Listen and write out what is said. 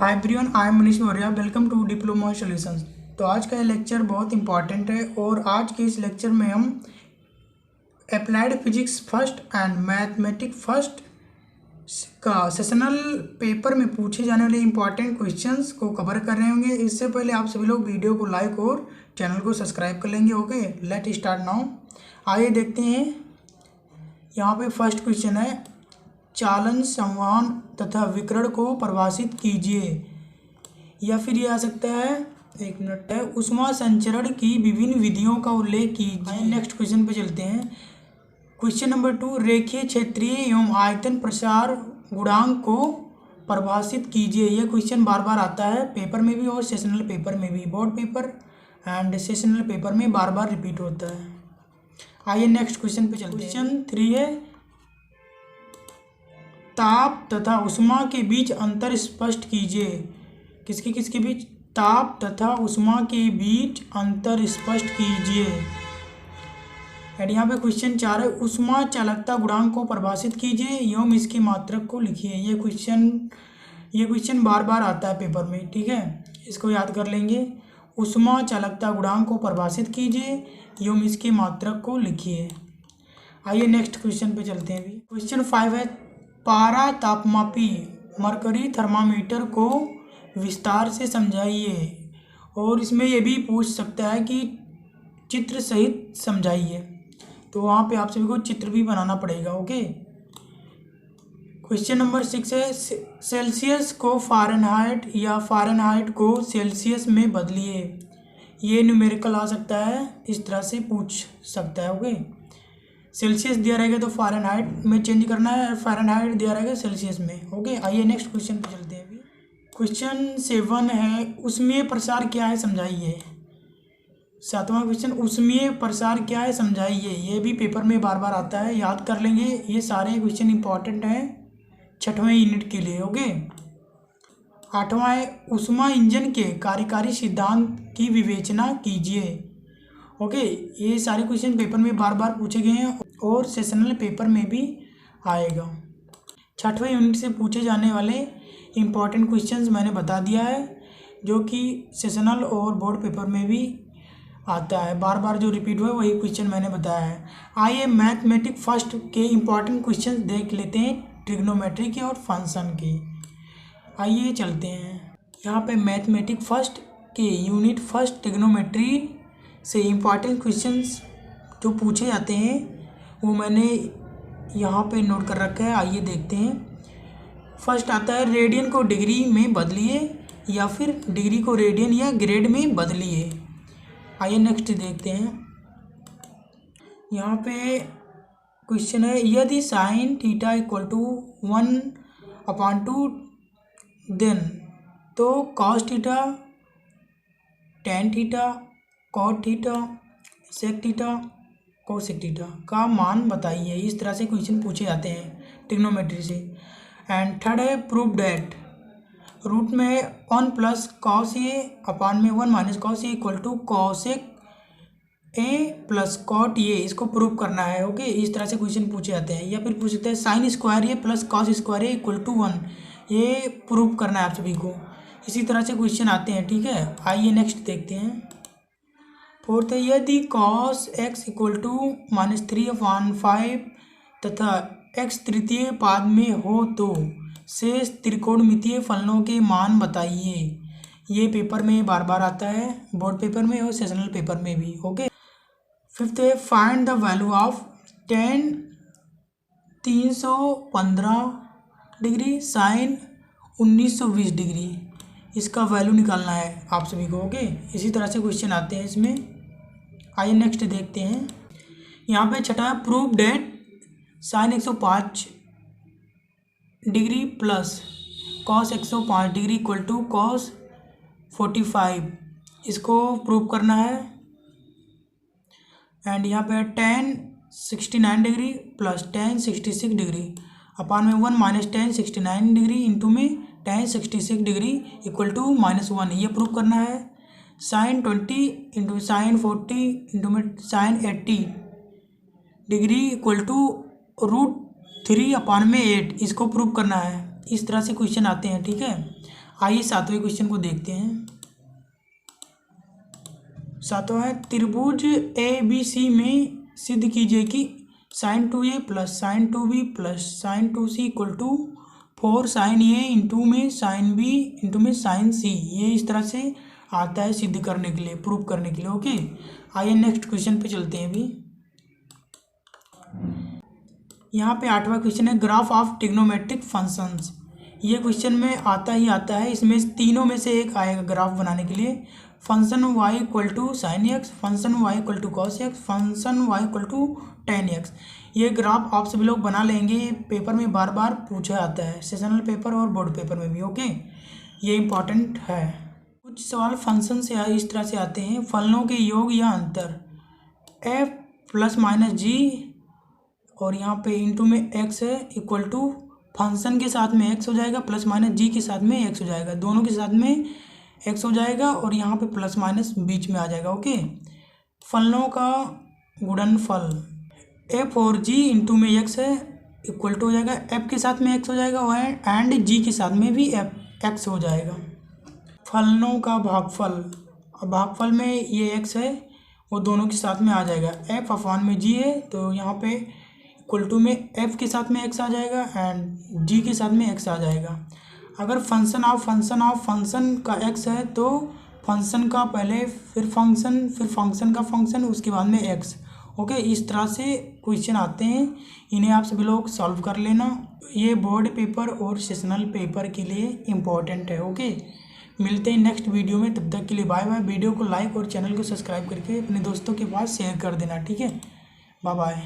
Hi everyone, I am Manish Maurya. Welcome to diploma solutions. तो आज का ये लेक्चर बहुत इंपॉर्टेंट है और आज के इस लेक्चर में हम applied physics first and mathematic first का सेशनल पेपर में पूछे जाने वाले इंपॉर्टेंट क्वेश्चंस को कवर कर रहे होंगे। इससे पहले आप सभी लोग वीडियो को लाइक और चैनल को सब्सक्राइब कर लेंगे। Okay, let start now. आइए देखते हैं। यहाँ पे फर्स्ट क्वेश्चन है, चालन, संवहन तथा विकिरण को परिभाषित कीजिए। या फिर ये आ सकता है, एक मिनट है, ऊष्मा संचरण की विभिन्न विधियों का उल्लेख कीजिए। नेक्स्ट क्वेश्चन पे चलते हैं। क्वेश्चन नंबर 2, रेखीय क्षेत्रीय एवं आयतन प्रसार गुणांक को परिभाषित कीजिए। यह क्वेश्चन बार बार आता है पेपर में भी और सेशनल पेपर में भी। Board paper and sessional paper में बार बार रिपीट होता है। आइए नेक्स्ट क्वेश्चन पे चलते हैं। क्वेश्चन 3 है, ताप तथा ऊष्मा के बीच अंतर स्पष्ट कीजिए। किसके बीच? ताप तथा ऊष्मा के बीच अंतर स्पष्ट कीजिए। एंड यहाँ पे क्वेश्चन 4 है, ऊष्मा चालकता गुणांक को परिभाषित कीजिए एवं इसके मात्रक को लिखिए। ये क्वेश्चन बार बार आता है पेपर में, ठीक है, इसको याद कर लेंगे। ऊष्मा चालकता गुणांक को परिभाषित कीजिए एवं इसके मात्रक को लिखिए। आइए नेक्स्ट क्वेश्चन पे चलते हैं। क्वेश्चन 5 है, पारा तापमापी मरकरी थर्मामीटर को विस्तार से समझाइए। और इसमें यह भी पूछ सकता है कि चित्र सहित समझाइए, तो वहाँ पे आप सभी को चित्र भी बनाना पड़ेगा। ओके। क्वेश्चन नंबर 6 है, सेल्सियस को फ़ारेनहाइट या फ़ारेनहाइट को सेल्सियस में बदलिए। ये न्यूमेरिकल आ सकता है, इस तरह से पूछ सकता है। ओके, सेल्सियस दिया रहेगा तो फ़ारेनहाइट में चेंज करना है, फ़ारेनहाइट दिया रहेगा सेल्सियस में। ओके, आइए नेक्स्ट क्वेश्चन पे चलते हैं। अभी क्वेश्चन 7 है, ऊष्मीय प्रसार क्या है समझाइए। 7वां क्वेश्चन, ऊष्मीय प्रसार क्या है समझाइए। ये भी पेपर में बार बार आता है, याद कर लेंगे। ये सारे क्वेश्चन इंपॉर्टेंट हैं 6वें यूनिट के लिए। ओके। 8वां है, ऊष्मा इंजन के कार्यकारी सिद्धांत की विवेचना कीजिए। ओके, ये सारे क्वेश्चन पेपर में बार बार पूछे गए हैं और सेशनल पेपर में भी आएगा। 6वें यूनिट से पूछे जाने वाले इम्पॉर्टेंट क्वेश्चंस मैंने बता दिया है, जो कि सेशनल और बोर्ड पेपर में भी आता है। बार बार जो रिपीट हुआ वही क्वेश्चन मैंने बताया है। आइए मैथमेटिक फर्स्ट के इम्पॉर्टेंट क्वेश्चन देख लेते हैं, ट्रिग्नोमेट्री के और फंक्शन के। आइए चलते हैं। यहाँ पे मैथमेटिक फर्स्ट के यूनिट फर्स्ट ट्रिग्नोमेट्री से इम्पॉर्टेंट क्वेश्चंस जो पूछे जाते हैं वो मैंने यहाँ पे नोट कर रखा है। आइए देखते हैं। फर्स्ट आता है, रेडियन को डिग्री में बदलिए या फिर डिग्री को रेडियन या ग्रेड में बदलिए। आइए नेक्स्ट देखते हैं। यहाँ पे क्वेश्चन है, यदि sine theta equal to 1/2 then तो cos theta, tan theta, cot theta, sec theta, cosec theta का मान बताइए। इस तरह से क्वेश्चन पूछे जाते हैं ट्रिग्नोमेट्री से। एंड थर्ड है, प्रूव डैट रूट में 1 प्लस कॉस ए अपान में 1 minus cos A equal to cosec A plus cot A. इसको प्रूव करना है। ओके, इस तरह से क्वेश्चन पूछे जाते हैं। या फिर पूछ सकते हैं, sine square A plus cos square A equal to 1। ये प्रूव करना है आप सभी को। इसी तरह से क्वेश्चन आते हैं, ठीक है। आइए नेक्स्ट देखते हैं। फोर्थ है, यदि कॉस एक्स इक्वल टू -3/5 तथा एक्स तृतीय पाद में हो तो शेष त्रिकोणमितीय फलनों के मान बताइए। ये पेपर में बार बार आता है, बोर्ड पेपर में और सेशनल पेपर में भी। ओके। फिफ्थ है, find the value of ten 315 degree sine 1920 degree. इसका वैल्यू निकालना है आप सभी को। ओके, इसी तरह से क्वेश्चन आते हैं इसमें। आइए नेक्स्ट देखते हैं। यहाँ पे छठा है, prove that sine 105 degree plus cos 105 degree equal to cos 45। इसको प्रूव करना है। एंड यहाँ पे tan 69 degree plus tan 66 degree upon में 1 माइनस टेन 69 डिग्री इंटू में टेन 66 डिग्री इक्वल टू -1। ये प्रूव करना है। साइन 20 इंटू साइन 40 इंटू में साइन 80 डिग्री इक्वल टू √3/8। इसको प्रूव करना है। इस तरह से क्वेश्चन आते हैं, ठीक है। आइए सातवें क्वेश्चन को देखते हैं। सातवां है, त्रिभुज ABC में सिद्ध कीजिए कि sin2a plus sin2b plus sin2c equal to 4 sin a into में sin b इंटू में sin c। ये इस तरह से आता है सिद्ध करने के लिए, प्रूव करने के लिए। ओके, आइए नेक्स्ट क्वेश्चन पे चलते हैं। अभी यहाँ पे आठवां क्वेश्चन है, ग्राफ ऑफ ट्रिग्नोमेट्रिक फंक्शंस। ये क्वेश्चन में आता ही आता है, इसमें तीनों में से एक आएगा ग्राफ बनाने के लिए। Function y equal to sine X, function y equal to cos X, function y equal to tan X. ये ग्राफ आप सभी लोग बना लेंगे, पेपर में बार बार पूछा जाता है, सेशनल पेपर और बोर्ड पेपर में भी। ओके, ये इंपॉर्टेंट है। कुछ सवाल फंक्शन से इस तरह से आते हैं, फलनों के योग या अंतर, f प्लस माइनस जी और यहाँ पे इंटू में x है इक्वल टू फंक्शन के साथ में x हो जाएगा, प्लस माइनस जी के साथ में x हो जाएगा, दोनों के साथ में x हो जाएगा और यहाँ पे प्लस माइनस बीच में आ जाएगा। ओके, फलनों का गुणनफल f और g इंटू में x है इक्वल टू हो जाएगा, f के साथ में x हो जाएगा एंड g के साथ में भी x हो जाएगा। फलनों का भागफल, अब भागफल में ये x है वो दोनों के साथ में आ जाएगा, f अपॉन में g है तो यहाँ पे इक्वल टू में f के साथ में x आ जाएगा एंड g के साथ में x आ जाएगा। अगर फंक्शन ऑफ फंक्शन का x है तो फंक्शन का पहले, फिर फंक्शन का फंक्शन, उसके बाद में x। ओके, इस तरह से क्वेश्चन आते हैं, इन्हें आप सभी लोग सॉल्व कर लेना। ये बोर्ड पेपर और सेशनल पेपर के लिए इम्पोर्टेंट है। ओके, मिलते हैं नेक्स्ट वीडियो में, तब तक के लिए बाय बाय। वीडियो को लाइक और चैनल को सब्सक्राइब करके अपने दोस्तों के पास शेयर कर देना। ठीक है, बाय बाय।